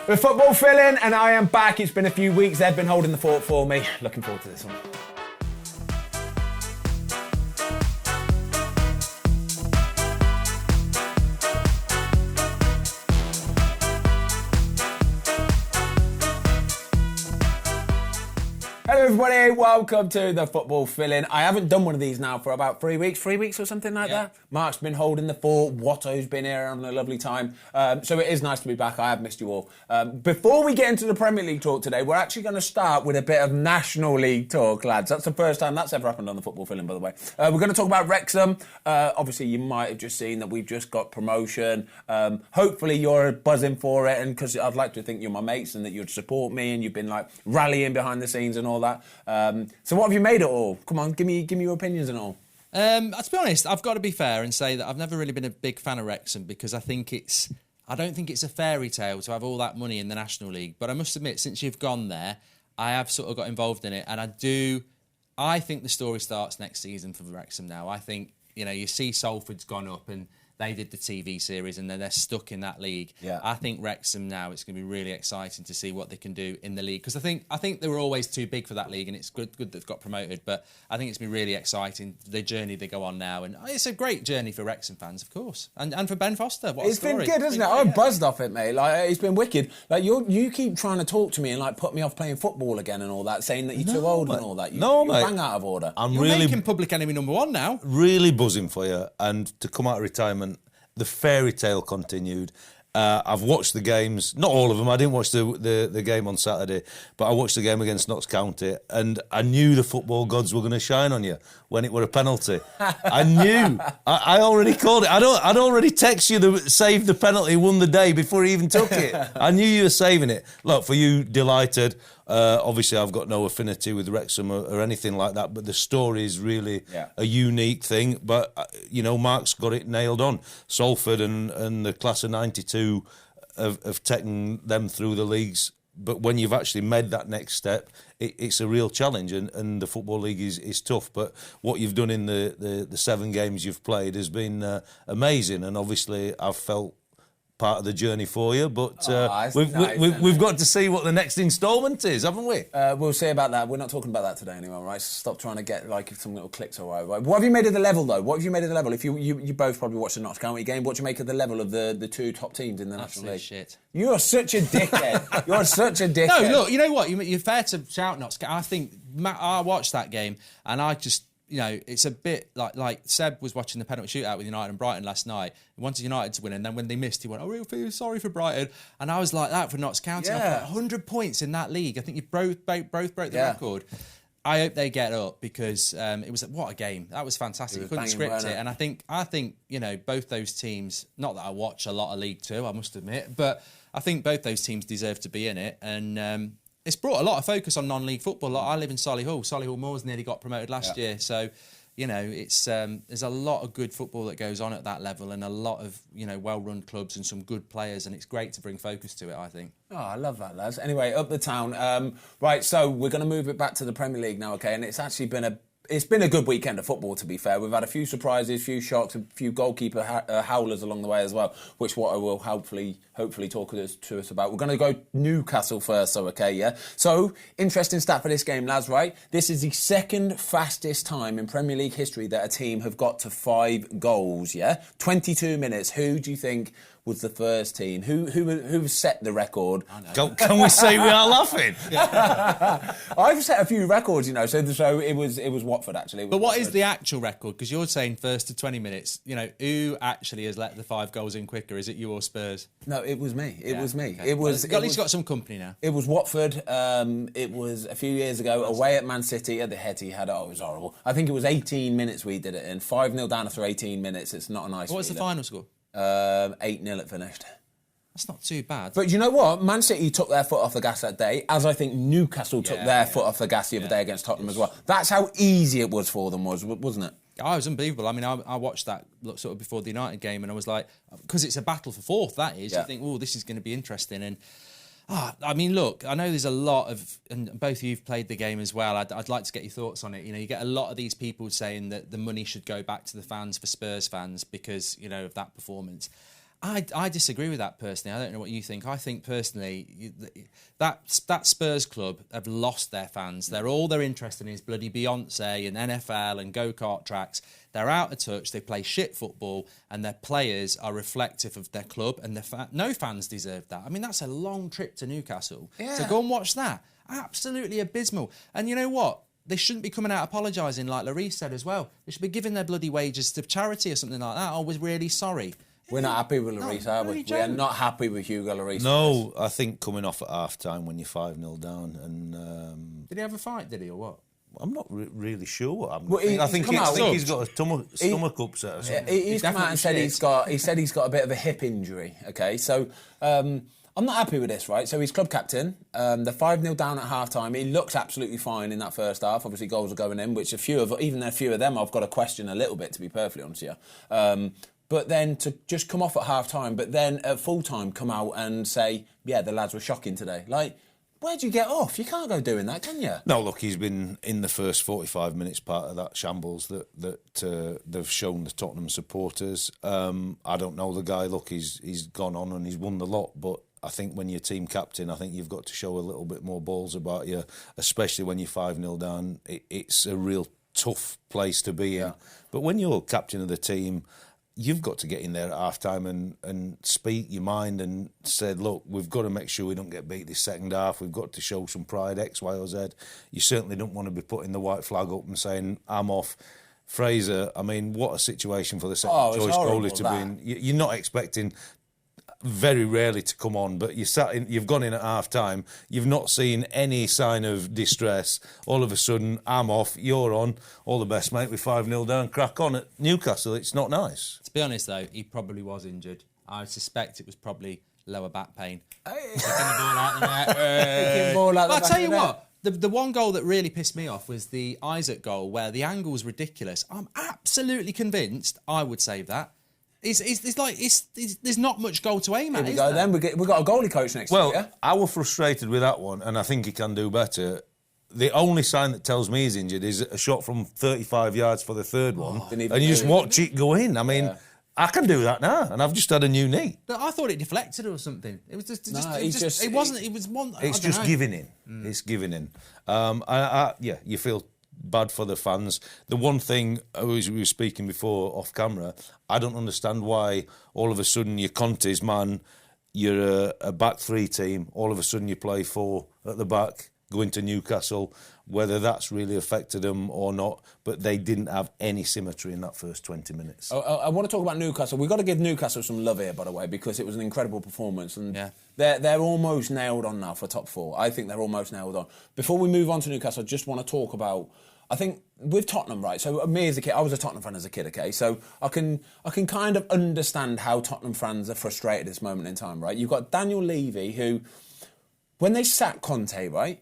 The football filling, and I am back. It's been a few weeks. They've been holding the fort for me. Looking forward to this one. Hello everybody, welcome to the football fill-in. I haven't done one of these now for about 3 weeks or something like that. Mark's been holding the fort, Watto's been here having a lovely time. So it is nice to be back, I have missed you all. Before we get into the Premier League talk today, we're actually going to start with a bit of National League talk, lads. That's the first time that's ever happened on the football fill-in, by the way. We're going to talk about Wrexham. Obviously you might have just seen that we've just got promotion. Hopefully you're buzzing for it, and because I'd like to think you're my mates and that you'd support me and you've been like rallying behind the scenes and all that. So what have you made it all? Come on, give me your opinions and all. To be honest, I've got to be fair and say that I've never really been a big fan of Wrexham because I don't think it's a fairy tale to have all that money in the National League. But I must admit, since you've gone there, I have sort of got involved in it, and I think the story starts next season for Wrexham now. I think, you see Salford's gone up and they did the TV series and then they're stuck in that league. Yeah. I think Wrexham now, it's going to be really exciting to see what they can do in the league. Because I think they were always too big for that league, and it's good that they've got promoted. But I think it's been really exciting, the journey they go on now. And it's a great journey for Wrexham fans, of course. And for Ben Foster, what a story. It's been good, hasn't it? I'm buzzed off it, mate. Like, it's been wicked. Like, you keep trying to talk to me and like put me off playing football again and all that, saying that you're too old and all that. You're bang out of order. You're making public enemy number one now. Really buzzing for you, and to come out of retirement, the fairy tale continued. I've watched the games, not all of them. I didn't watch the game on Saturday, but I watched the game against Notts County, and I knew the football gods were going to shine on you when it were a penalty. I knew. I already called it. I'd already text you the saved the penalty, won the day before he even took it. I knew you were saving it. Look, for you, delighted. Obviously, I've got no affinity with Wrexham or anything like that, but the story is really a unique thing. But, Mark's got it nailed on. Salford and the class of 92 have taken them through the leagues. But when you've actually made that next step, it's a real challenge, and the Football League is tough. But what you've done in the 7 games you've played has been amazing, and obviously I've felt part of the journey for you, but we've got to see what the next instalment is, haven't we? We'll see about that. We're not talking about that today anymore, right? So stop trying to get like some little clicks or whatever. What have you made of the level, though? What have you made of the level? If you both probably watched the Notts County game, what do you make of the level of the 2 top teams in the National League? Shit. You're such a dickhead. You're such a dickhead. No, look, you know what? You're fair to shout Notts County. I think I watched that game and I just, it's a bit like Seb was watching the penalty shootout with United and Brighton last night. He wanted United to win, and then when they missed, he went, "I really feel sorry for Brighton." And I was like that for Notts County. Yeah. I thought 100 points in that league. I think you both broke the record. I hope they get up because it was what a game. That was fantastic. You couldn't script it, and I think both those teams. Not that I watch a lot of League Two, I must admit, but I think both those teams deserve to be in it, and. It's brought a lot of focus on non-league football. Like, I live in Solihull. Solihull Moors nearly got promoted last year. So, it's there's a lot of good football that goes on at that level, and a lot of, well-run clubs and some good players, and it's great to bring focus to it, I think. Oh, I love that, lads. Anyway, up the town. Right, so we're going to move it back to the Premier League now, okay? And it's actually been a good weekend of football, to be fair. We've had a few surprises, a few shocks, a few goalkeeper howlers along the way as well, which what I will hopefully talk to us about. We're going to go Newcastle first, so okay, yeah? So, interesting stat for this game, lads, right? This is the second fastest time in Premier League history that a team have got to 5 goals, yeah? 22 minutes. Who do you think was the first team? Who set the record? Can we say we are laughing? I've set a few records, so it was Watford, actually. But what is the actual record? Because you're saying first to 20 minutes. Who actually has let the 5 goals in quicker? Is it you or Spurs? No, it was me. It was me. Okay. At least got some company now. It was Watford. It was a few years ago, away at Man City at the Etihad. It was horrible. I think it was 18 minutes we did it in. 5-0 down after 18 minutes. It's not a nice What was the final score? 8-0 it finished. That's not too bad. But you know what? Man City took their foot off the gas that day, as I think Newcastle took their foot off the gas the other day against Tottenham as well. That's how easy it was for them, wasn't it? Oh, it was unbelievable. I mean, I watched that sort of before the United game, and I was like, because it's a battle for fourth, that is. Yeah. You think, oh, this is going to be interesting. And I mean, look, I know there's a lot of, and both of you've played the game as well. I'd like to get your thoughts on it. You get a lot of these people saying that the money should go back to the fans for Spurs fans because, of that performance. I disagree with that personally. I don't know what you think. I think personally that Spurs club have lost their fans. All they're interested in is bloody Beyonce and NFL and go-kart tracks. They're out of touch. They play shit football, and their players are reflective of their club. And no fans deserve that. I mean, that's a long trip to Newcastle. Yeah. So go and watch that. Absolutely abysmal. And you know what? They shouldn't be coming out apologising like Lloris said as well. They should be giving their bloody wages to charity or something like that. Oh, we're really sorry. We're not happy with Lloris, are we? We are not happy with Hugo Lloris. No, I think coming off at half-time when you're 5-0 down and... Did he have a fight, did he, or what? I'm not really sure. I think he's got a stomach upset or something. He's come out and said he's got a bit of a hip injury, OK? So... I'm not happy with this, right? So he's club captain. They're 5-0 down at half-time. He looked absolutely fine in that first half. Obviously, goals are going in, which a few of them I've got to question a little bit, to be perfectly honest with you. But then to just come off at half-time, but then at full-time come out and say, yeah, the lads were shocking today. Like, where'd you get off? You can't go doing that, can you? No, look, he's been in the first 45 minutes part of that shambles that they've shown the Tottenham supporters. I don't know the guy. Look, he's gone on and he's won the lot, but I think when you're team captain, I think you've got to show a little bit more balls about you, especially when you're 5-0 down. It's a real tough place to be in. But when you're captain of the team, you've got to get in there at half-time and speak your mind and say, look, we've got to make sure we don't get beat this second half. We've got to show some pride, X, Y or Z. You certainly don't want to be putting the white flag up and saying, I'm off. Fraser, I mean, what a situation for the second choice goalie to be in. You're not expecting... very rarely to come on, but you've gone in at half-time, you've not seen any sign of distress. All of a sudden, I'm off, you're on, all the best, mate, we're 5-0 down, crack on at Newcastle. It's not nice. To be honest, though, he probably was injured. I suspect it was probably lower back pain. I'll tell you what, the one goal that really pissed me off was the Isaac goal, where the angle's ridiculous. I'm absolutely convinced I would save that. There's not much goal to aim at. Here we go then. We've got a goalie coach next year. Well, I was frustrated with that one, and I think he can do better. The only sign that tells me he's injured is a shot from 35 yards for the third one, and you just watch it go in. I mean, I can do that now, and I've just had a new knee. But I thought it deflected or something. It was just It's just giving in. It's giving in. You feel bad for the fans. The one thing, as we were speaking before off camera, I don't understand why all of a sudden you're Conte's man, you're a back three team, all of a sudden you play four at the back, go into Newcastle, whether that's really affected them or not, but they didn't have any symmetry in that first 20 minutes. I want to talk about Newcastle. We've got to give Newcastle some love here, by the way, because it was an incredible performance, and they're almost nailed on now for top four. I think they're almost nailed on. Before we move on to Newcastle, I just want to talk about, I think with Tottenham, right? So me as a kid, I was a Tottenham fan as a kid, okay? So I can kind of understand how Tottenham fans are frustrated at this moment in time, right? You've got Daniel Levy, who, when they sack Conte, right,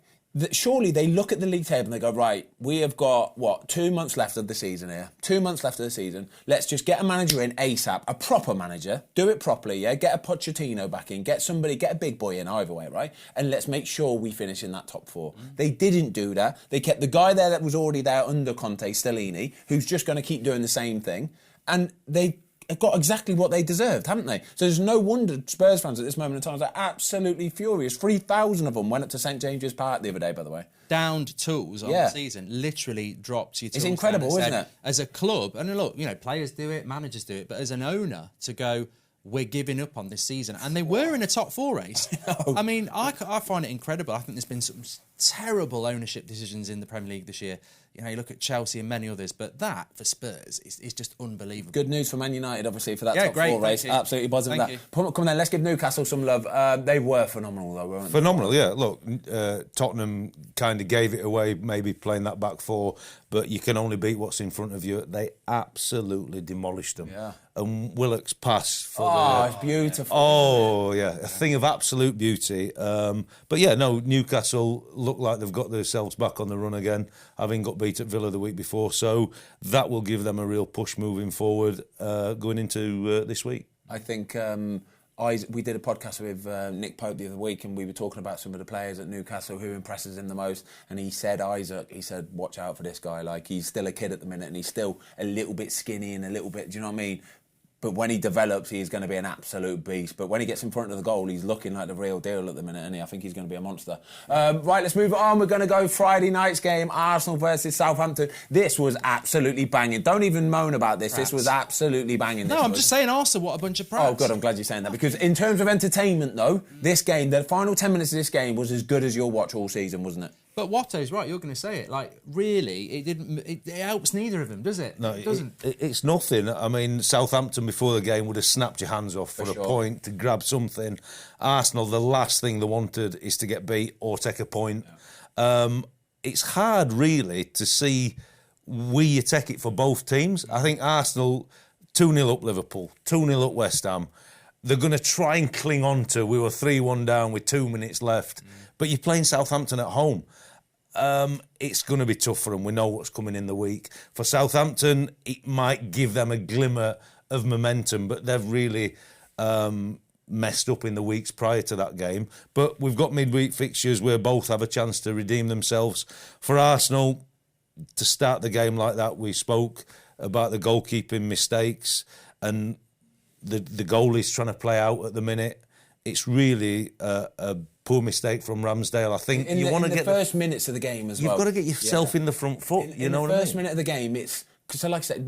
surely they look at the league table and they go, right, we have got, 2 months left of the season here. 2 months left of the season. Let's just get a manager in ASAP, a proper manager, do it properly, yeah? Get a Pochettino back in, get a big boy in either way, right? And let's make sure we finish in that top four. They didn't do that. They kept the guy there that was already there under Conte, Stellini, who's just going to keep doing the same thing. And they got exactly what they deserved, haven't they? So there's no wonder Spurs fans at this moment in time are absolutely furious. 3,000 of them went up to St James's Park the other day, by the way. Downed tools on the season, literally dropped your tools. It's incredible, isn't it? As a club, and look, players do it, managers do it, but as an owner, to go, we're giving up on this season. And they were in a top four race. I mean, I find it incredible. I think there's been some terrible ownership decisions in the Premier League this year. You look at Chelsea and many others, but that, for Spurs, is just unbelievable. Good news for Man United, obviously, for that top four race. Absolutely buzzing with that. Come on then, let's give Newcastle some love. They were phenomenal, though, weren't they? Phenomenal, yeah. Look, Tottenham kind of gave it away, maybe playing that back four, but you can only beat what's in front of you. They absolutely demolished them. Yeah. And Willock's pass for it's beautiful. Oh, yeah, a thing of absolute beauty. But yeah, no, Newcastle look like they've got themselves back on the run again, having got beat at Villa the week before. So that will give them a real push moving forward going into this week. I think we did a podcast with Nick Pope the other week, and we were talking about some of the players at Newcastle who impresses him the most. And he said, watch out for this guy. Like, he's still a kid at the minute, and he's still a little bit skinny and a little bit, do you know what I mean? But when he develops, he's going to be an absolute beast. But when he gets in front of the goal, he's looking like the real deal at the minute, and I think he's going to be a monster. Right, let's move on. We're going to go Friday night's game, Arsenal versus Southampton. This was absolutely banging. Don't even moan about this. This was absolutely banging. No, I'm just saying Arsenal, what a bunch of prats. Oh, good, I'm glad you're saying that. Because in terms of entertainment, though, this game, the final 10 minutes of this game was as good as you'll watch all season, wasn't it? But Watto's right, you're going to say it. Like, really, it helps neither of them, does it? No, it doesn't. It's nothing. I mean, Southampton before the game would have snapped your hands off for a point to grab something. Arsenal, the last thing they wanted is to get beat or take a point. Yeah. It's hard, really, to see where you take it for both teams. I think Arsenal, 2-0 up Liverpool, 2-0 up West Ham. They're going to try and cling on to, we were 3-1 down with 2 minutes left. But you're playing Southampton at home. It's going to be tough for them. We know what's coming in the week. For Southampton, it might give them a glimmer of momentum, but they've really messed up in the weeks prior to that game. But we've got midweek fixtures where both have a chance to redeem themselves. For Arsenal, to start the game like that, we spoke about the goalkeeping mistakes and the goalie's trying to play out at the minute. It's really a poor mistake from Ramsdale. I think you want to get the first minutes of the game as well. You've got to get yourself in the front foot. You know what I mean? The first minute of the game, it's so like I said,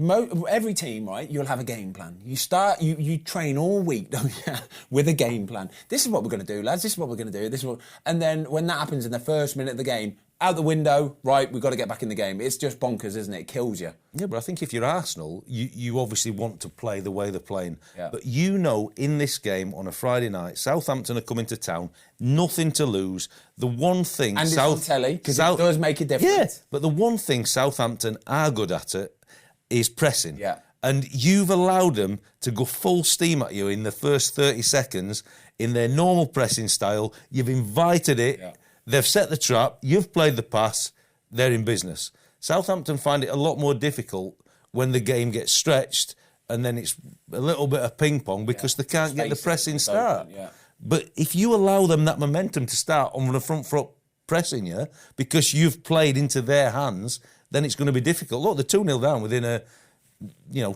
every team, right? You'll have a game plan. You train all week, don't you, with a game plan. This is what we're going to do, lads. This is what we're going to do. And then when that happens in the first minute of the game, out the window, right? We've got to get back in the game. It's just bonkers, isn't it? It kills you. Yeah, but I think if you're Arsenal, you obviously want to play the way they're playing. Yeah. But you know, in this game on a Friday night, Southampton are coming to town, nothing to lose. The one thing... And it's on telly, because it does make a difference. Yeah, but the one thing Southampton are good at it is pressing. Yeah. And you've allowed them to go full steam at you in the first 30 seconds in their normal pressing style. You've invited it. Yeah. They've set the trap, you've played the pass, they're in business. Southampton find it a lot more difficult when the game gets stretched and then it's a little bit of ping-pong because they can't get the pressing start. Yeah. But if you allow them that momentum to start on the front foot pressing you because you've played into their hands, then it's going to be difficult. Look, they're 2-0 down within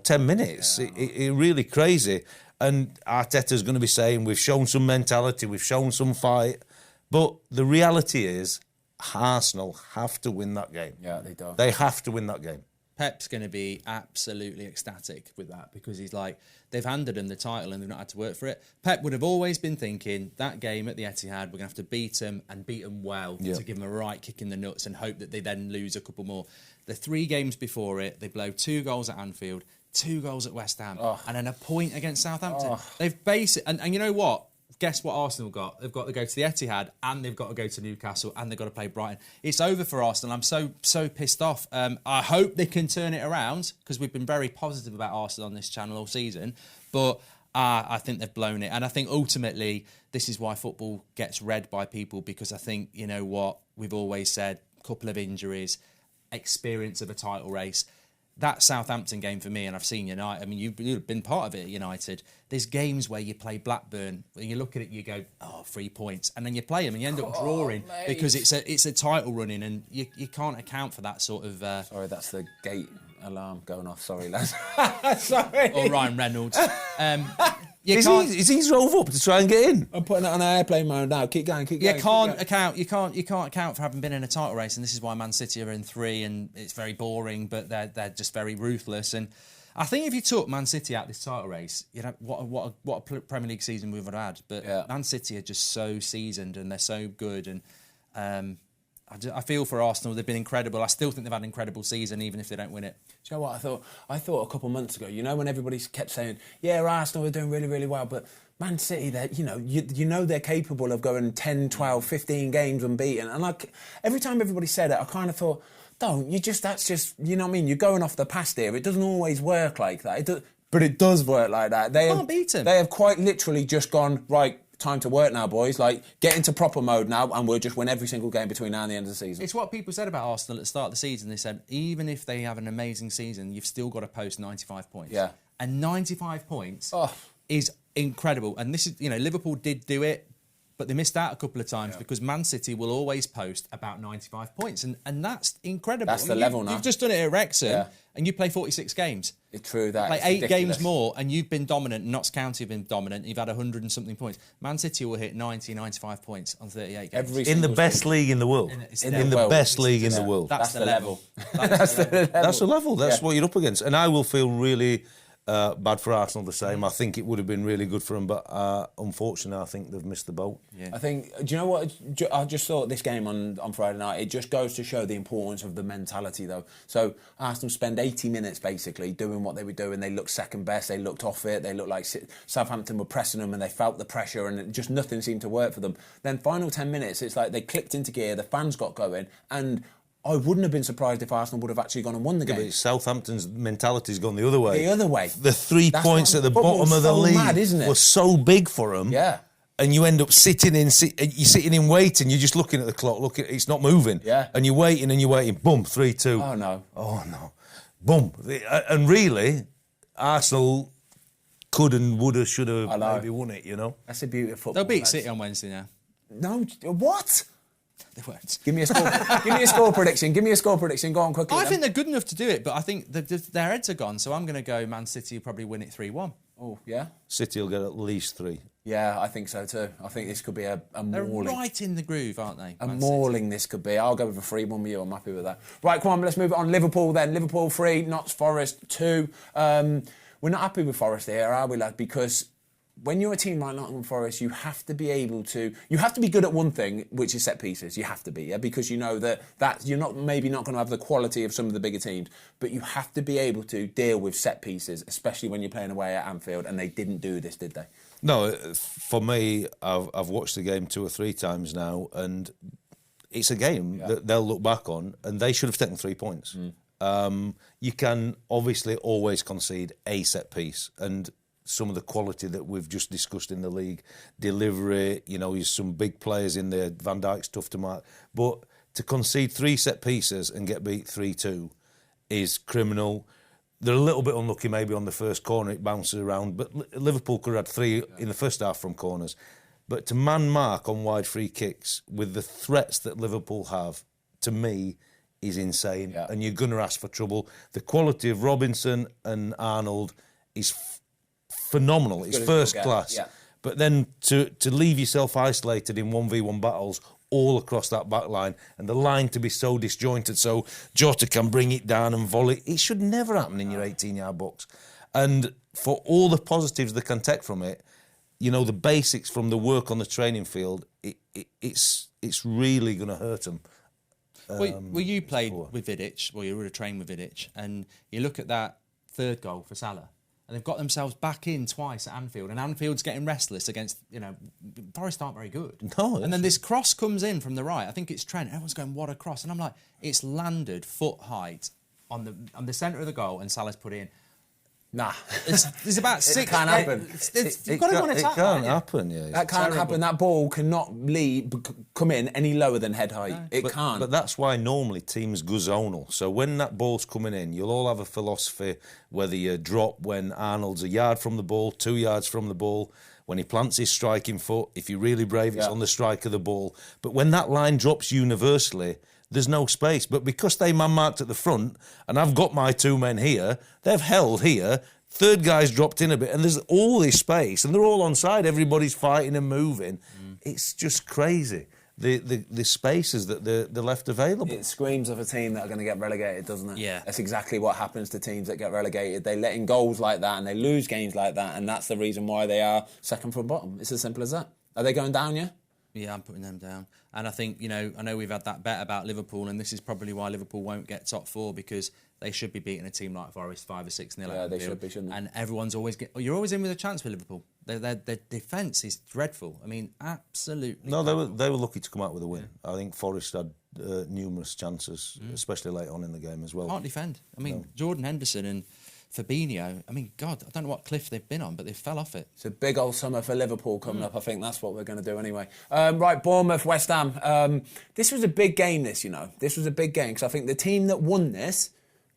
10 minutes. Yeah. It's really crazy. And Arteta's going to be saying, we've shown some mentality, we've shown some fight. But the reality is, Arsenal have to win that game. Yeah, they do. They have to win that game. Pep's going to be absolutely ecstatic with that because he's like, they've handed him the title and they've not had to work for it. Pep would have always been thinking, that game at the Etihad, we're going to have to beat them and beat them well to give them a right kick in the nuts and hope that they then lose a couple more. The 3 games before it, they blow 2 goals at Anfield, 2 goals at West Ham, and then a point against Southampton. They've basically... And you know what? Guess what Arsenal got? They've got to go to the Etihad and they've got to go to Newcastle and they've got to play Brighton. It's over for Arsenal. I'm so pissed off. I hope they can turn it around because we've been very positive about Arsenal on this channel all season. But I think they've blown it. And I think ultimately this is why football gets read by people because I think, you know what, we've always said, a couple of injuries, experience of a title race. That Southampton game for me, and I've seen United, I mean, you've been part of it at United, there's games where you play Blackburn, and you look at it, you go, 3 points, and then you play them, and you end up drawing because it's a title running, and you can't account for that sort of... Sorry, that's the gate alarm going off. Sorry, lads. Sorry. Or Ryan Reynolds. He's drove up to try and get in. I'm putting it on airplane mode now. Keep going. You can't account for having been in a title race, and this is why Man City are in 3, and it's very boring, but they're just very ruthless. And I think if you took Man City out this title race, you know what a Premier League season we would have had. But Man City are just so seasoned and they're so good, and I feel for Arsenal. They've been incredible. I still think they've had an incredible season, even if they don't win it. Do you know what I thought a couple of months ago? You know, when everybody kept saying, "Yeah, Arsenal are doing really, really well," but Man City, they're they're capable of going 10, 12, 15 games unbeaten. And like every time everybody said it, I kind of thought, that's just you know what I mean? You're going off the past here. It doesn't always work like that. But it does work like that. They can't beat them. They have quite literally just gone right. Time to work now, boys. Like, get into proper mode now, and we'll just win every single game between now and the end of the season. It's what people said about Arsenal at the start of the season. They said, even if they have an amazing season, you've still got to post 95 points. Yeah. And 95 points is incredible. And this is, Liverpool did do it, but they missed out a couple of times because Man City will always post about 95 points, and that's incredible. That's the level now. You've just done it at Wrexham, and you play 46 games. It's true that. Like it's 8 ridiculous. games more, and you've been dominant. Notts County have been dominant. You've had 100 and something points. Man City will hit 90, 95 points on 38 games. In the best league in the world. In the best league in the world. That's the level. That's the level. That's the level. That's what you're up against. And I will feel really bad for Arsenal the same. I think it would have been really good for them, but unfortunately, I think they've missed the boat. Yeah. I think, do you know what? I just thought this game on Friday night, it just goes to show the importance of the mentality, though. So Arsenal spend 80 minutes basically doing what they were doing. They looked second best. They looked off it. They looked like Southampton were pressing them and they felt the pressure and just nothing seemed to work for them. Then final 10 minutes, it's like they clicked into gear, the fans got going, and I wouldn't have been surprised if Arsenal would have actually gone and won the game. But Southampton's mentality's gone the other way. The other way. The 3 points at the bottom of the league mad, isn't it? were so big for them. Yeah. And you end up sitting in waiting. You're just looking at the clock, it's not moving. Yeah. And you're waiting. Boom, 3-2. Oh, no. Oh, no. Boom. And really, Arsenal could and would have, should have maybe won it, you know? That's the beauty of football. They'll beat lads. City on Wednesday now. No, what? They won't. Give me a score. Give me a score prediction. Give me a score prediction. Go on quickly. I think they're good enough to do it, but I think their heads are gone. So I'm going to go Man City will probably win it 3-1. Oh, yeah? City will get at least 3. Yeah, I think so too. I think this could be a They're mauling. right in the groove, aren't they? A Man mauling City. this could be. I'll go with a 3-1 with you. I'm happy with that. Right, come on, let's move it on. Liverpool then. Liverpool 3, Notts Forest 2. We're not happy with Forest here, are we, lad? Because when you're a team like Nottingham Forest, you have to be able to... You have to be good at one thing, which is set pieces. You have to be, yeah? Because you know that you're maybe not going to have the quality of some of the bigger teams, but you have to be able to deal with set pieces, especially when you're playing away at Anfield, and they didn't do this, did they? No, for me, I've watched the game 2 or 3 times now, and it's a game that they'll look back on, and they should have taken 3 points. You can obviously always concede a set piece, and some of the quality that we've just discussed in the league, delivery, there's some big players in there, Van Dijk's tough to mark, but to concede 3 set pieces and get beat 3-2 is criminal. They're a little bit unlucky maybe on the first corner, it bounces around, but Liverpool could have had 3 in the first half from corners. But to man mark on wide free kicks with the threats that Liverpool have, to me, is insane. Yeah. And you're going to ask for trouble. The quality of Robinson and Arnold is phenomenal. It's first class. Yeah. But then to leave yourself isolated in 1v1 battles all across that back line, and the line to be so disjointed so Jota can bring it down and volley, it should never happen in your 18-yard box. And for all the positives they can take from it, the basics from the work on the training field, it's really going to hurt them. Well, you played with Vidic, you would have trained with Vidic, and you look at that 3rd goal for Salah, and they've got themselves back in twice at Anfield, and Anfield's getting restless against, Forest aren't very good. No. And then this cross comes in from the right. I think it's Trent. Everyone's going, what a cross. And I'm like, it's landed foot height on the centre of the goal, and Salah's put in. Nah. There's about 6... It can't happen. You've got to go and attack. It can't happen, yeah. That can't happen. That ball cannot come in any lower than head height. No. It can't. But that's why normally teams go zonal. So when that ball's coming in, you'll all have a philosophy, whether you drop when Arnold's a yard from the ball, 2 yards from the ball, when he plants his striking foot, if you're really brave, it's on the strike of the ball. But when that line drops universally, there's no space. But because they man-marked at the front, and I've got my 2 men here, they've held here, 3rd guy's dropped in a bit, and there's all this space, and they're all on side, everybody's fighting and moving. It's just crazy, the spaces that they're left available. It screams of a team that are going to get relegated, doesn't it? Yeah. That's exactly what happens to teams that get relegated. They let in goals like that, and they lose games like that, and that's the reason why they are second from bottom. It's as simple as that. Are they going down, yeah? Yeah, I'm putting them down. And I think, I know we've had that bet about Liverpool, and this is probably why Liverpool won't get top 4, because they should be beating a team like Forest 5 or 6-0. Yeah, they should be, shouldn't they? And everyone's always... You're always in with a chance with Liverpool. Their defence is dreadful. I mean, absolutely. No, they were lucky to come out with a win. Yeah. I think Forest had numerous chances, especially late on in the game as well. Can't defend. I mean, Jordan Henderson and Fabinho, I mean, God, I don't know what cliff they've been on, but they fell off it. It's a big old summer for Liverpool coming up. I think that's what we're going to do anyway. Right, Bournemouth, West Ham. This was a big game, This was a big game, because I think the team that won this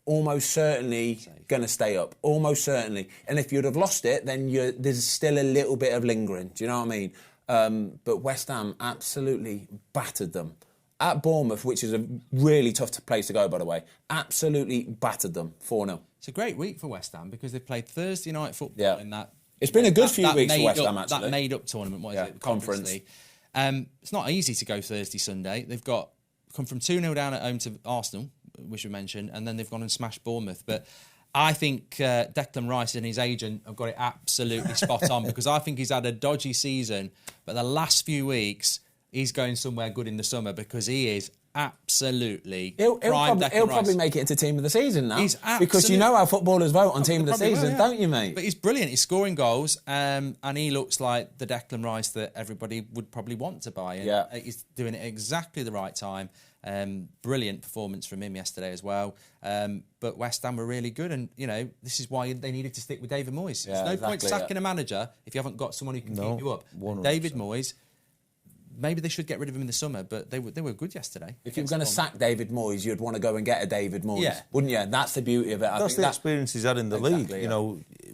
almost certainly going to stay up. Almost certainly. And if you'd have lost it, then there's still a little bit of lingering. Do you know what I mean? But West Ham absolutely battered them. At Bournemouth, which is a really tough place to go, by the way, absolutely battered them 4-0. It's a great week for West Ham because they've played Thursday night football in that. It's been a good few weeks for West Ham, actually. That made-up tournament, what is it? The Conference League. It's not easy to go Thursday, Sunday. They've come from 2-0 down at home to Arsenal, which we mentioned, and then they've gone and smashed Bournemouth. But I think Declan Rice and his agent have got it absolutely spot on because I think he's had a dodgy season, but the last few weeks he's going somewhere good in the summer because he is absolutely He'll probably make it into team of the season now. Because you know how footballers vote on team of the season, don't you, mate? But he's brilliant. He's scoring goals, and he looks like the Declan Rice that everybody would probably want to buy. And he's doing it at exactly the right time. Brilliant performance from him yesterday as well. But West Ham were really good, and this is why they needed to stick with David Moyes. There's no point sacking a manager if you haven't got someone who can keep you up. 100%. David Moyes. Maybe they should get rid of him in the summer, but they were good yesterday. If you were going to sack David Moyes, you'd want to go and get a David Moyes, wouldn't you? That's the beauty of it. That's the experience he's had in the league.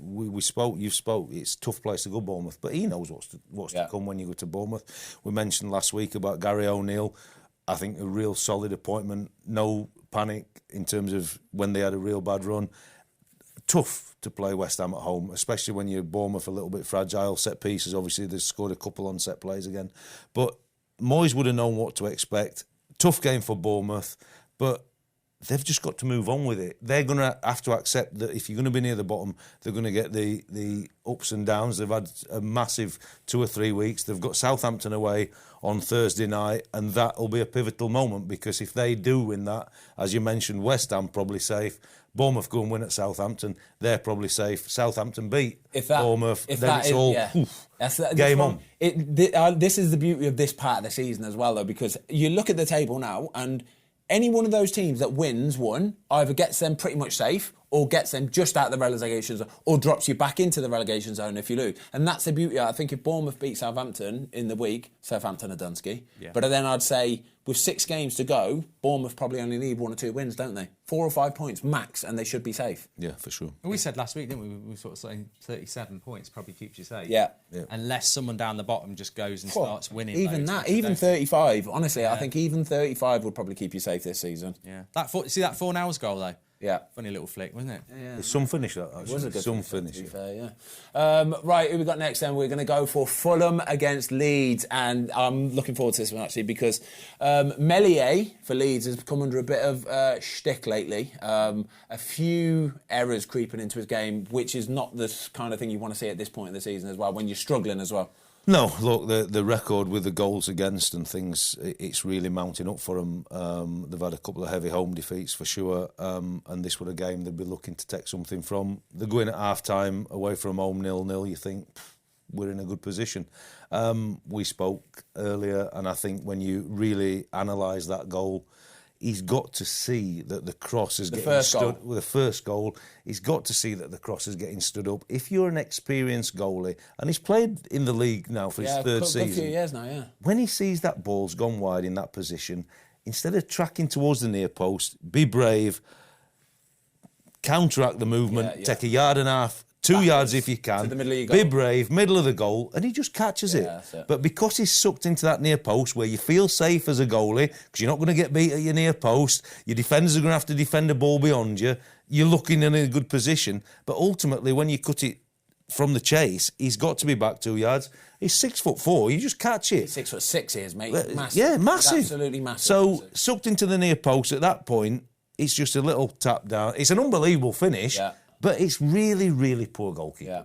We spoke, you've spoke, it's a tough place to go, Bournemouth, but he knows what's to come when you go to Bournemouth. We mentioned last week about Gary O'Neill. I think a real solid appointment, no panic in terms of when they had a real bad run. Tough to play West Ham at home, especially when you're Bournemouth a little bit fragile. Set pieces, obviously, they've scored a couple on set plays again. But Moyes would have known what to expect. Tough game for Bournemouth, but they've just got to move on with it. They're going to have to accept that if you're going to be near the bottom, they're going to get the ups and downs. They've had a massive 2 or 3 weeks. They've got Southampton away on Thursday night, and that will be a pivotal moment because if they do win that, as you mentioned, West Ham probably safe. Bournemouth go and win at Southampton, they're probably safe. Southampton beat Bournemouth, then it's all game on. This is the beauty of this part of the season as well, though, because you look at the table now and any one of those teams that wins one either gets them pretty much safe or gets them just out of the relegation zone or drops you back into the relegation zone if you lose. And that's the beauty. I think if Bournemouth beat Southampton in the week, Southampton are Dunsky. Yeah. But then I'd say with 6 games to go, Bournemouth probably only need 1 or 2 wins, don't they? 4 or 5 points max, and they should be safe. Yeah, for sure. We said last week, didn't we? We were sort of saying 37 points probably keeps you safe. Yeah. Unless someone down the bottom just goes and starts winning. Even 35, honestly, I think even 35 would probably keep you safe this season. Yeah. See that 4 hours goal, though? Yeah. Funny little flick, wasn't it? Yeah. It's some finish, that, actually. It was a good some finish. finish. Fair, yeah. Right, who we got next then? We're going to go for Fulham against Leeds, and I'm looking forward to this one, actually, because Meslier for Leeds has come under a bit of shtick lately. A few errors creeping into his game, which is not the kind of thing you want to see at this point in the season as well, when you're struggling as well. No, look, the record with the goals against and things, it's really mounting up for them. They've had a couple of heavy home defeats for sure, and this was a game they'd be looking to take something from. They're going at half-time away from home 0-0, you think, we're in a good position. We spoke earlier, and I think when you really analyse that goal, he's got to see that the cross is getting stood with the first goal. He's got to see that the cross is getting stood up. If you're an experienced goalie, and he's played in the league now for his 3rd season, a few years now, yeah. When he sees that ball's gone wide in that position, instead of tracking towards the near post, be brave, counteract the movement, take a yard and a half. 2 yards if you can. To the middle of your goal. Be brave, middle of the goal, and he just catches it. But because he's sucked into that near post where you feel safe as a goalie, because you're not going to get beat at your near post, your defenders are going to have to defend a ball beyond you, you're looking in a good position. But ultimately, when you cut it from the chase, he's got to be back 2 yards. He's 6'4", you just catch it. 6'6" he is, mate. Massive. Yeah, massive. Absolutely massive. So, sucked into the near post at that point, it's just a little tap down. It's an unbelievable finish. Yeah. But it's really, really poor goalkeeping. Yeah.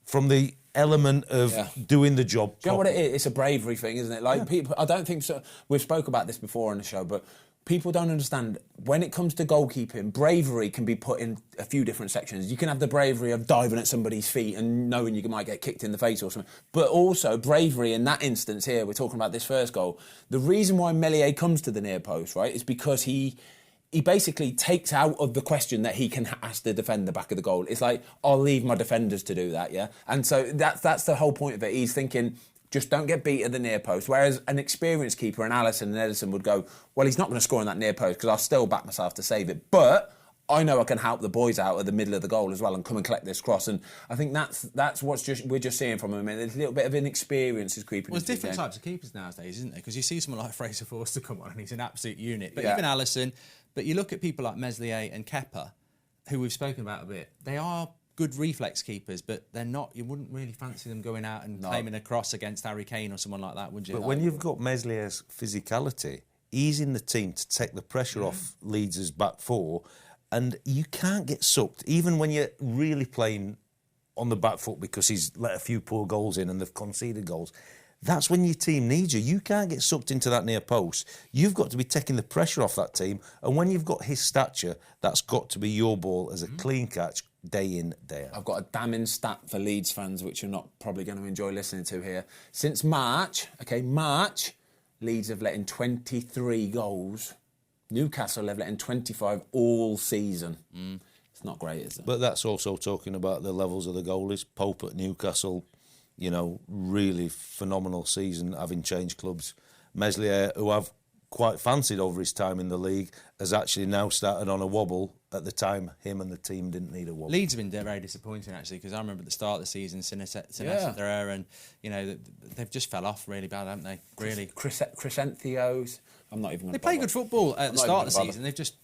From the element of doing the job. Do you know what it is? It's a bravery thing, isn't it? Like people, I don't think so. We've spoke about this before on the show, but people don't understand when it comes to goalkeeping, bravery can be put in a few different sections. You can have the bravery of diving at somebody's feet and knowing you might get kicked in the face or something. But also bravery in that instance here, we're talking about this first goal. The reason why Meslier comes to the near post, right, is because he basically takes out of the question that he can ask the defender back of the goal. It's like, I'll leave my defenders to do that, yeah? And so that's the whole point of it. He's thinking, just don't get beat at the near post. Whereas an experienced keeper, an Alisson and Edison would go, well, he's not going to score in that near post because I'll still back myself to save it. But I know I can help the boys out at the middle of the goal as well and come and collect this cross. And I think that's what's we're just seeing from him. There's a little bit of inexperience is creeping. Well, there's different types of keepers nowadays, isn't there? Because you see someone like Fraser Forster come on and he's an absolute unit. But even Alisson, but you look at people like Meslier and Kepa, who we've spoken about a bit, they are good reflex keepers, but they're not. You wouldn't really fancy them going out and claiming a cross against Harry Kane or someone like that, would you? But when you've got Meslier's physicality, he's in the team to take the pressure off Leeds' back four, and you can't get sucked, even when you're really playing on the back foot because he's let a few poor goals in and they've conceded goals. That's when your team needs you. You can't get sucked into that near post. You've got to be taking the pressure off that team, and when you've got his stature, that's got to be your ball as a clean catch, day in, day out. I've got a damning stat for Leeds fans, which you're not probably going to enjoy listening to here. Since March, Leeds have let in 23 goals. Newcastle have let in 25 all season. It's not great, is it? But that's also talking about the levels of the goalies. Pope at Newcastle, you know, really phenomenal season, having changed clubs. Meslier, who I've quite fancied over his time in the league, has actually now started on a wobble. At the time, him and the team didn't need a wobble. Leeds have been very disappointing, actually, because I remember at the start of the season, Sinessa there, and, you know, they've just fell off really bad, haven't they? Really. Crescentios. I'm not even going to They play good football at the start of the season. They've just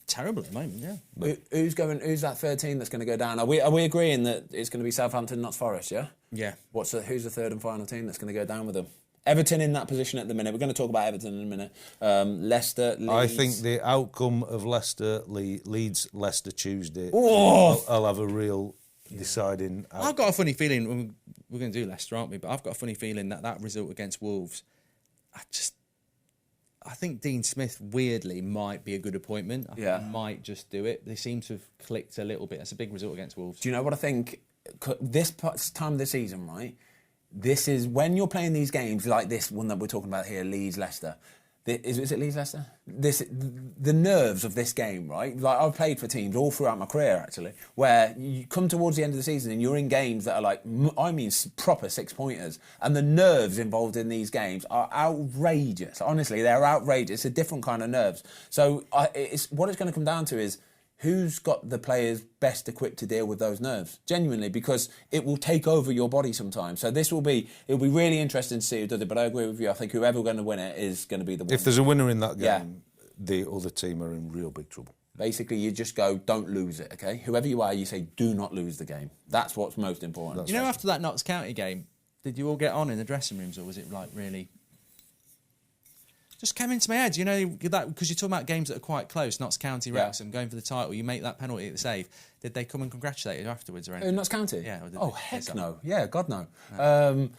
terrible at the moment, yeah. Who's that third team that's going to go down? Are we agreeing that it's going to be Southampton, not Forest, yeah? Yeah. Who's the third and final team that's going to go down with them? Everton in that position at the minute. We're going to talk about Everton in a minute. Leicester, Leeds. I think the outcome of Leeds, Leicester Tuesday, I'll have a real deciding. I've got a funny feeling, we're going to do Leicester, aren't we? But I've got a funny feeling that result against Wolves, I think Dean Smith, weirdly, might be a good appointment. I think he might just do it. They seem to have clicked a little bit. That's a big result against Wolves. Do you know what I think? This time of the season, right? This is when you're playing these games like this one that we're talking about here, Leeds, Leicester. Is it Leeds, Leicester? The nerves of this game, right? Like, I've played for teams all throughout my career, actually, where you come towards the end of the season and you're in games that are like, proper 6-pointers. And the nerves involved in these games are outrageous. Honestly, they're outrageous. It's a different kind of nerves. So what it's going to come down to is, who's got the players best equipped to deal with those nerves? Genuinely, because it will take over your body sometimes. So it'll be really interesting to see who does it. But I agree with you. I think whoever's going to win it is going to be the winner. If there's a winner in that game, the other team are in real big trouble. Basically, you just go, don't lose it, okay? Whoever you are, you say, do not lose the game. That's what's most important. You know, after that Notts County game, did you all get on in the dressing rooms, or was it like really... Just came into my head, you know, that because you're talking about games that are quite close, Notts County, Wrexham, going for the title, you make that penalty at the save. Did they come and congratulate you afterwards or anything? Notts County? Yeah. Heck no. Yeah, God no.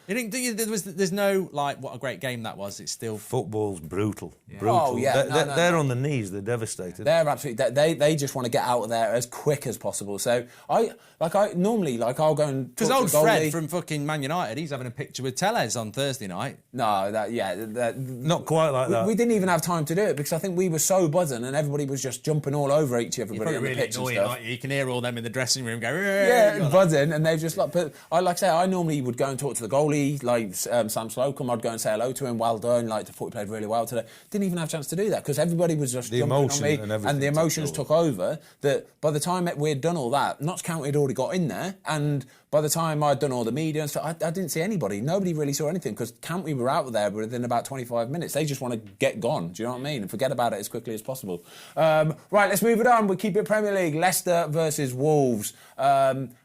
You think there's no, like, what a great game that was. It's still... Football's brutal. Brutal. Oh, yeah. They're on the knees. They're devastated. They're absolutely... They just want to get out of there as quick as possible. So, I'll go and... Because old Fred from fucking Man United, he's having a picture with Tellez on Thursday night. No, not quite like that. We didn't even have time to do it because I think we were so buzzing and everybody was just jumping all over everybody on the really pitch and stuff. You can hear all them in the dressing room go... Yeah, buzzing, and they've just I normally would go and talk to the goalie, like Sam Slocum. I'd go and say hello to him, well done, I thought he played really well today. Didn't even have a chance to do that because everybody was just jumping on me and the emotions took over. That by the time we'd done all that, Notts County had already got in there, and by the time I'd done all the media and stuff, I didn't see anybody. Nobody really saw anything because County were out there within about 25 minutes. They just want to get gone, do you know what I mean? And forget about it as quickly as possible. Right, let's move it on. We keep it Premier League. Leicester versus Wolves.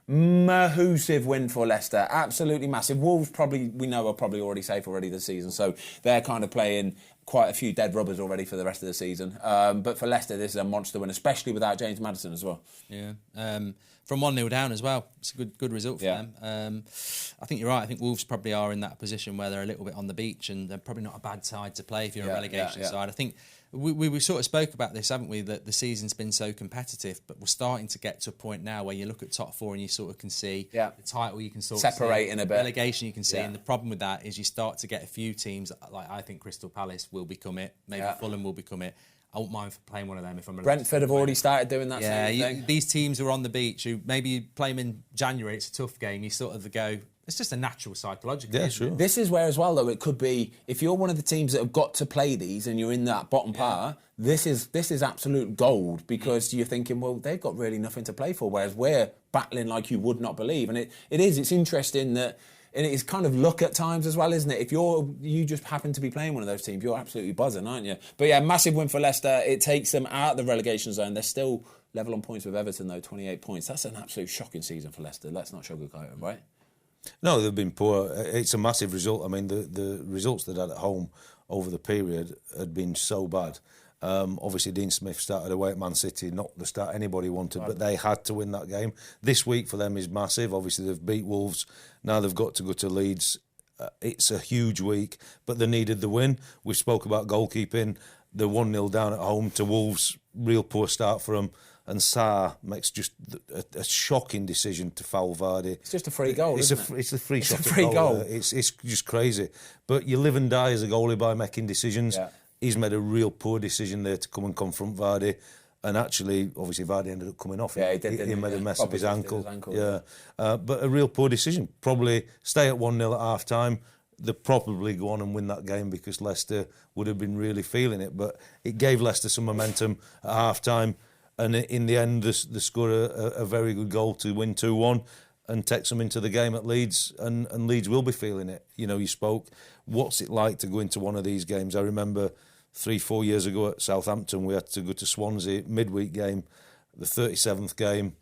Massive win for Leicester. Absolutely massive. Wolves we know are probably already safe already this season, so they're kind of playing quite a few dead rubbers already for the rest of the season. But for Leicester, this is a monster win, especially without James Maddison as well. Yeah. From 1-0 down as well. It's a good result for them. I think you're right. I think Wolves probably are in that position where they're a little bit on the beach and they're probably not a bad side to play if you're a relegation side. I think we sort of spoke about this, haven't we, that the season's been so competitive, but we're starting to get to a point now where you look at top four and you sort of can see the title, you can sort of separating a bit. Relegation you can see. And the problem with that is you start to get a few teams, like I think Crystal Palace will become it, maybe Fulham will become it. I won't mind for playing one of them if I'm... Brentford have already started doing that same thing. These teams who are on the beach, who maybe you play them in January, it's a tough game, you sort of go, It's just a natural psychological. Yeah, sure. This is where as well, though, it could be, if you're one of the teams that have got to play these and you're in that bottom part, this is absolute gold, because you're thinking, well, they've got really nothing to play for, whereas we're battling like you would not believe. And it's interesting that, and it's kind of luck at times as well, isn't it? If you just happen to be playing one of those teams, you're absolutely buzzing, aren't you? But yeah, massive win for Leicester. It takes them out of the relegation zone. They're still level on points with Everton, though, 28 points. That's an absolute shocking season for Leicester. Let's not sugarcoat it, right? No, they've been poor. It's a massive result. I mean, the results they had at home over the period had been so bad. Obviously, Dean Smith started away at Man City, not the start anybody wanted, but they had to win that game. This week for them is massive. Obviously, they've beat Wolves. Now they've got to go to Leeds. It's a huge week, but they needed the win. We spoke about goalkeeping. They're 1-0 down at home to Wolves. Real poor start for them. And Sarr makes just a shocking decision to foul Vardy. It's just a free goal, isn't it? It's a free shot. It's a free goal. It's just crazy. But you live and die as a goalie by making decisions. Yeah. He's made a real poor decision there to come and confront Vardy. And actually, obviously, Vardy ended up coming off. Yeah, he did. He made a mess of his ankle. Yeah. But a real poor decision. Probably stay at 1-0 at half-time. They'd probably go on and win that game because Leicester would have been really feeling it. But it gave Leicester some momentum at half-time. And in the end, they score a very good goal to win 2-1 and takes them into the game at Leeds. And Leeds will be feeling it. You know, you spoke, what's it like to go into one of these games? I remember 3-4 years ago at Southampton, we had to go to Swansea, midweek game, the 37th game.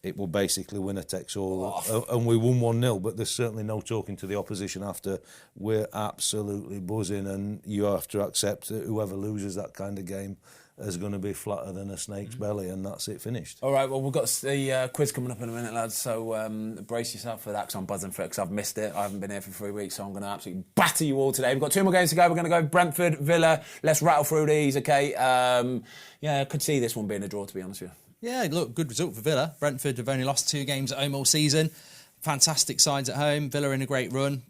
It will basically winner takes all. And we won 1-0, but there's certainly no talking to the opposition after. We're absolutely buzzing, and you have to accept that whoever loses that kind of game is going to be flatter than a snake's belly, and that's it, finished. All right, well, we've got the quiz coming up in a minute, lads, so brace yourself for that, because I'm buzzing for it, because I've missed it. I haven't been here for 3 weeks, so I'm going to absolutely batter you all today. We've got 2 more games to go. We're going to go Brentford, Villa. Let's rattle through these, OK? Yeah, I could see this one being a draw, to be honest with you. Yeah, look, good result for Villa. Brentford have only lost 2 games at home all season. Fantastic sides at home. Villa in a great run.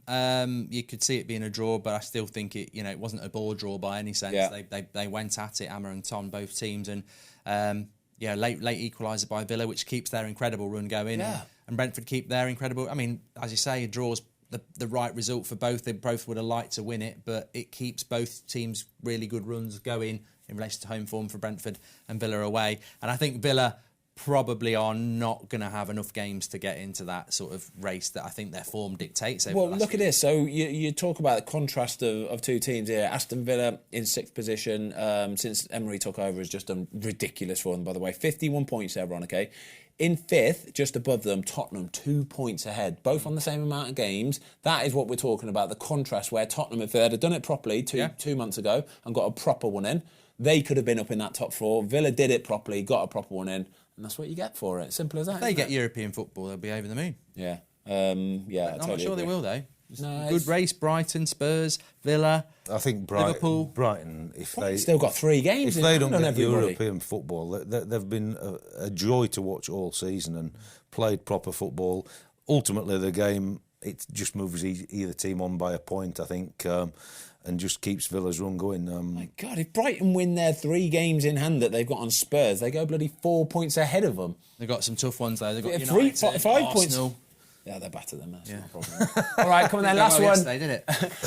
You could see it being a draw, but I still think it wasn't a ball draw by any sense. Yeah. They went at it, Amma and Ton, both teams, and late equaliser by Villa, which keeps their incredible run going. Yeah. And Brentford keep their incredible. I mean, as you say, a draw's the right result for both. They both would have liked to win it, but it keeps both teams really good runs going in relation to home form for Brentford and Villa away. And I think Villa probably are not going to have enough games to get into that sort of race that I think their form dictates. Well, look at this. So you talk about the contrast of 2 teams here. Aston Villa in 6th position since Emery took over has just done ridiculous for them, by the way. 51 points there, Ron, OK? In 5th, just above them, Tottenham, 2 points ahead, both on the same amount of games. That is what we're talking about, the contrast where Tottenham, if they had done it properly 2 months ago and got a proper one in, they could have been up in that top 4. Villa did it properly, got a proper one in, and that's what you get for it. Simple as that. If they get European football, they'll be over the moon. Yeah. I'm not sure they will, though. No, good race, Brighton, Spurs, Villa. I think Liverpool. Brighton, if they still got 3 games, if they don't get European football, they've been a joy to watch all season and played proper football. Ultimately, the game, it just moves either team on by a point, I think, and just keeps Villa's run going. My God, if Brighton win their 3 games in hand that they've got on Spurs, they go bloody 4 points ahead of them. They've got some tough ones, though. They've got United, 5 points. Yeah, they're better than us. Yeah. No problem. All right, come on then. Last one. Did it?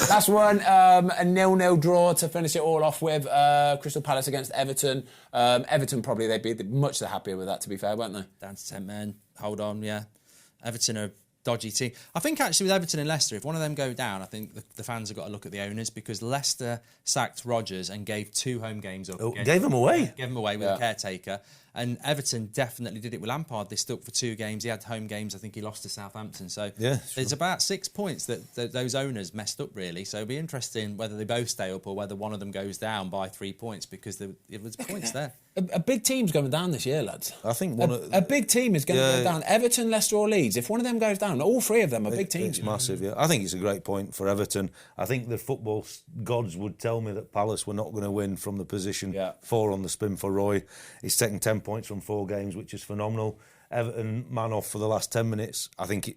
Last one. A 0-0 draw to finish it all off with. Crystal Palace against Everton. Everton probably they'd be much the happier with that. To be fair, weren't they? Down to 10 men. Hold on. Yeah, Everton are a dodgy team. I think actually with Everton and Leicester, if one of them go down, I think the fans have got to look at the owners, because Leicester sacked Rodgers and gave 2 home games up. Gave them away. Gave them away with a caretaker. And Everton definitely did it with Lampard. They stuck for 2 games. He had home games. I think he lost to Southampton. So there's about 6 points that those owners messed up, really. So it'll be interesting whether they both stay up or whether one of them goes down by 3 points, because it was points there. A big team's going down this year, lads. I think a big team is going to go down. Everton, Leicester or Leeds. If one of them goes down, all 3 of them are big teams. It's massive, yeah. I think it's a great point for Everton. I think the football gods would tell me that Palace were not going to win from the position 4 on the spin for Roy. He's taken 10 points from 4 games, which is phenomenal. Everton man off for the last 10 minutes. I think,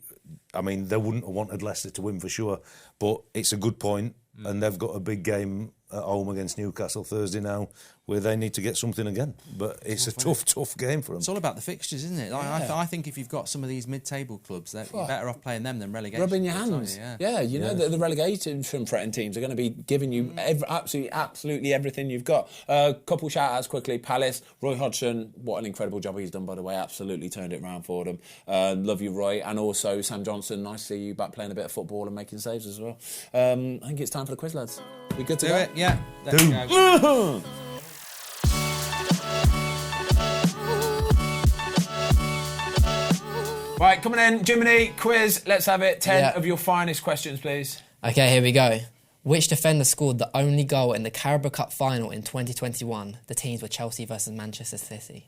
they wouldn't have wanted Leicester to win for sure, but it's a good point, and they've got a big game at home against Newcastle Thursday now, where they need to get something again. But it's a tough game for them. It's all about the fixtures, isn't it? Like, I think if you've got some of these mid-table clubs, you're better off playing them than relegation. Rubbing your clubs, hands. You know, the relegation from threatened teams are going to be giving you absolutely everything you've got. Couple shout-outs quickly. Palace, Roy Hodgson, what an incredible job he's done, by the way. Absolutely turned it around for them. Love you, Roy. And also Sam Johnson, nice to see you back playing a bit of football and making saves as well. I think it's time for the quiz, lads. We good to Do go? it, yeah. Let's go. Right, coming in, Jiminy, quiz. Let's have it. 10 of your finest questions, please. Okay, here we go. Which defender scored the only goal in the Carabao Cup final in 2021? The teams were Chelsea versus Manchester City.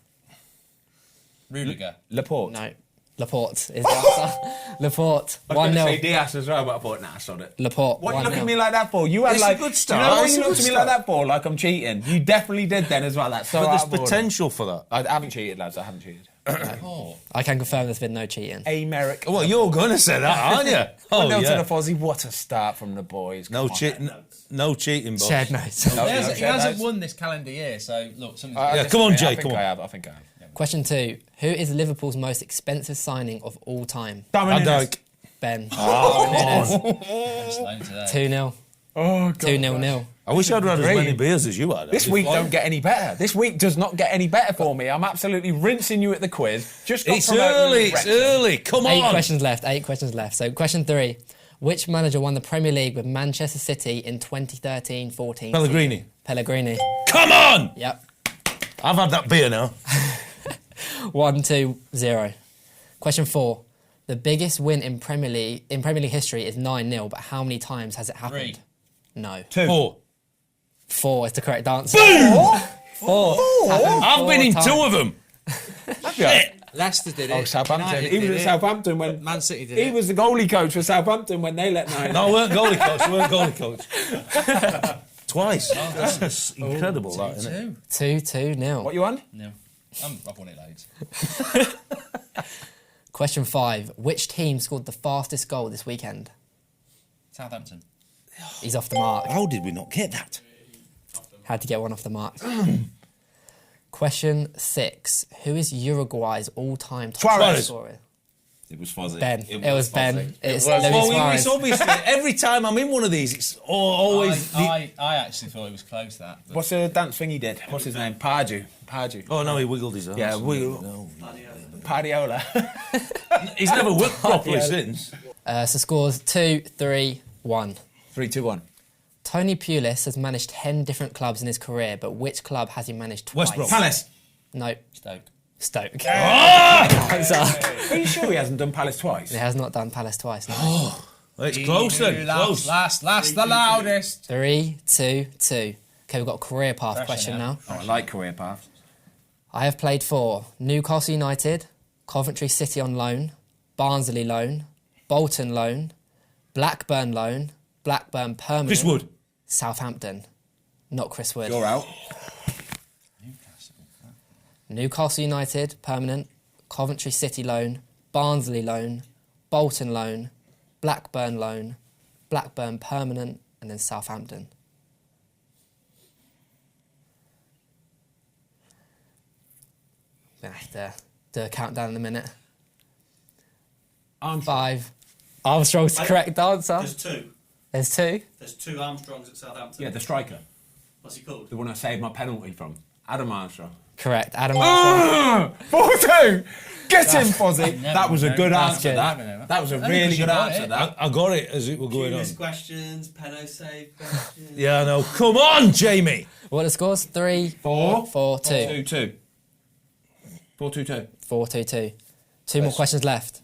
Rudiger. Laporte. No. Laporte is the answer. Laporte. I was 1-0. going to say Diaz as well, but I thought, nah, sod it. Laporte. What are you 1-0. looking at me like that for? You had It's like a good start. You know what It's you a looked good at me like start. that for? Like I'm cheating. You definitely did then as well. That's so But out there's of order. potential for that. I haven't cheated, lads. I haven't cheated. I can confirm there's been no cheating. America. Well, you're going to say that, aren't you? Oh, to the Fozzie. What a start from the boys. No Come on. cheating. No cheating, boss. Shared notes. No, He no, hasn't shared won this calendar year, so look, something's Yeah, come on, Jay, I think come on. I have. I think I have. Question 2. Who is Liverpool's most expensive signing of all time? Van Dijk. Ben. slow today. 2-0. Oh, God. 2-0. I wish I'd had as many beers as you had. This week don't get any better. This week does not get any better for me. I'm absolutely rinsing you at the quiz. Just got It's promoted early. with It's Wrexham. early. Come on. 8 questions left. So question 3. Which manager won the Premier League with Manchester City in 2013-14? Pellegrini. Pellegrini. Come on. Yep. I've had that beer now. 1-2-0. Question 4. The biggest win in Premier League history is 9-0, but how many times has it happened? 3. No. 2. 4. 4 is the correct answer. Boom! 4. I've been in 2 of them. Shit. Leicester did it. Oh, Southampton. United He was did at it. Southampton when Man City did he it. was the goalie coach for Southampton when they let 9. No, I weren't goalie coach. We weren't goalie coach. Twice. That's incredible, that, isn't it? 2-2-0. What you on? No. I've won it loads. Question 5. Which team scored the fastest goal this weekend? Southampton. He's off the mark. How did we not get that? Had to get one off the mark. Question 6. Who is Uruguay's all-time top Suarez. scorer? It was Fozzie. Ben. It was Ben. It's was. Luis Well, Suarez. it's obviously every time I'm in one of these, it's always. I actually thought it was close, that. But What's the dance thing he did? What's his name? Pardew. Oh no, he wiggled his arms. Yeah, wiggle. No. Pardiola. He's never worked properly since. So scores 2-3-1. 3-2-1. Tony Pulis has managed 10 different clubs in his career, but which club has he managed twice? West Brom. Palace. No, Stoke. Stoke. Are you sure he hasn't done Palace twice? He has not done Palace twice. No. It's close then. Close. Last, the loudest. 3-2-2. Okay, we've got a career path Pressure question now. Oh, I like career paths. I have played for Newcastle United, Coventry City on loan, Barnsley loan, Bolton loan, Blackburn loan, Blackburn permanent. Chris Wood. Southampton. Not Chris Wood. You're out. Newcastle United permanent, Coventry City loan, Barnsley loan, Bolton loan, Blackburn loan, Blackburn permanent, and then Southampton. Do a countdown in a minute. 5. Armstrong's the correct answer. There's 2. There's 2. There's 2 Armstrongs at Southampton. Yeah, the striker. What's he called? The one I saved my penalty from. Adam Armstrong. Correct. Adam Armstrong. 4-2! Get him, Fozzie. That was a good That's answer, good. that. That was a really good answer, that. I got it as it were going on. Curious questions, Penno save questions. Yeah, I know. Come on, Jamie. What are the scores? 3, 4, 4, 2. 2-2. 4-2-2. 4-2-2. 2 more questions left.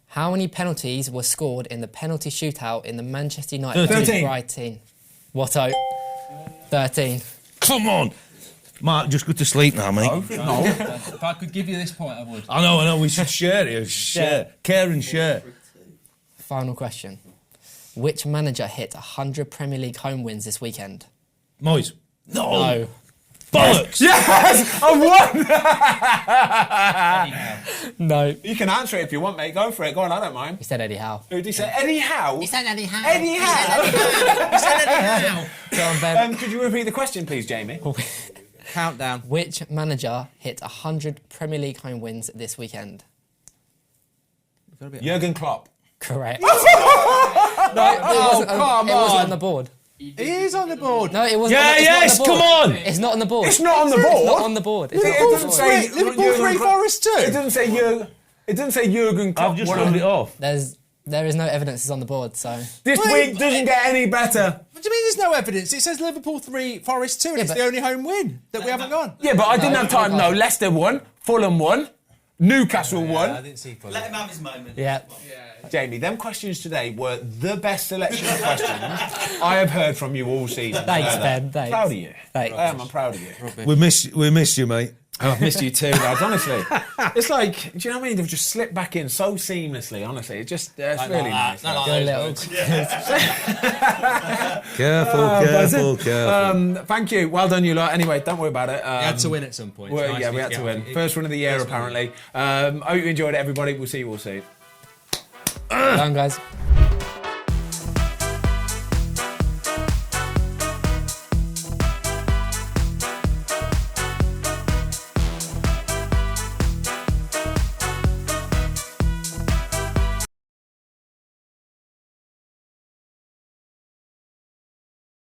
How many penalties were scored in the penalty shootout in the Manchester United 13. Brighton? Watto. 13. Come on. Mark, just go to sleep now, mate. No. If I could give you this point, I would. I know. We should share it. Share. Care and share. Final question. Which manager hit 100 Premier League home wins this weekend? Moyes. No. Bollocks. Yes! I won! No. You can answer it if you want, mate. Go for it. Go on, I don't mind. He said Eddie Howe. Who did he say? Eddie Howe? He said Eddie Howe. Eddie Howe? Go on, Ben. Could you repeat the question, please, Jamie? Countdown. Which manager hit 100 Premier League home wins this weekend? Jurgen Klopp. Correct. No, it come wasn't on. on the board. It is on the board. No, it wasn't. Yeah, it's yes, not on the come board. on. It's not on the board. It's not on the board. It's not on the board. It's not on the Liverpool board. say Liverpool Jurgen 3, Klopp. Forest 2. It doesn't say Jurgen. It doesn't say Jurgen Klopp. I've just won rounded it off. There is no evidence it's on the board, so... This week doesn't get any better. What do you mean there's no evidence? It says Liverpool 3, Forest 2, and it's but- the only home win that we haven't gone. Yeah, but I didn't have time. No, Leicester won. Fulham won. Newcastle won. didn't see Fulham. Let him have his moment. Yeah. Jamie, them questions today were the best selection of questions I have heard from you all season. Thanks, You know Ben. that. Thanks. Proud of you. Thanks. I am. I'm proud of you. We miss you, mate. Oh, I've missed you too, lads. Honestly, it's like, do you know what I mean? They've just slipped back in so seamlessly. Honestly, it's just it's really nice. Go little. Careful. Thank you. Well done, you lot. Anyway, don't worry about it. We had to win at some point. Well, Nice yeah, to we had to get win. it. First win of the year, apparently. Hope you enjoyed it, everybody. We'll see you all soon. Done, guys.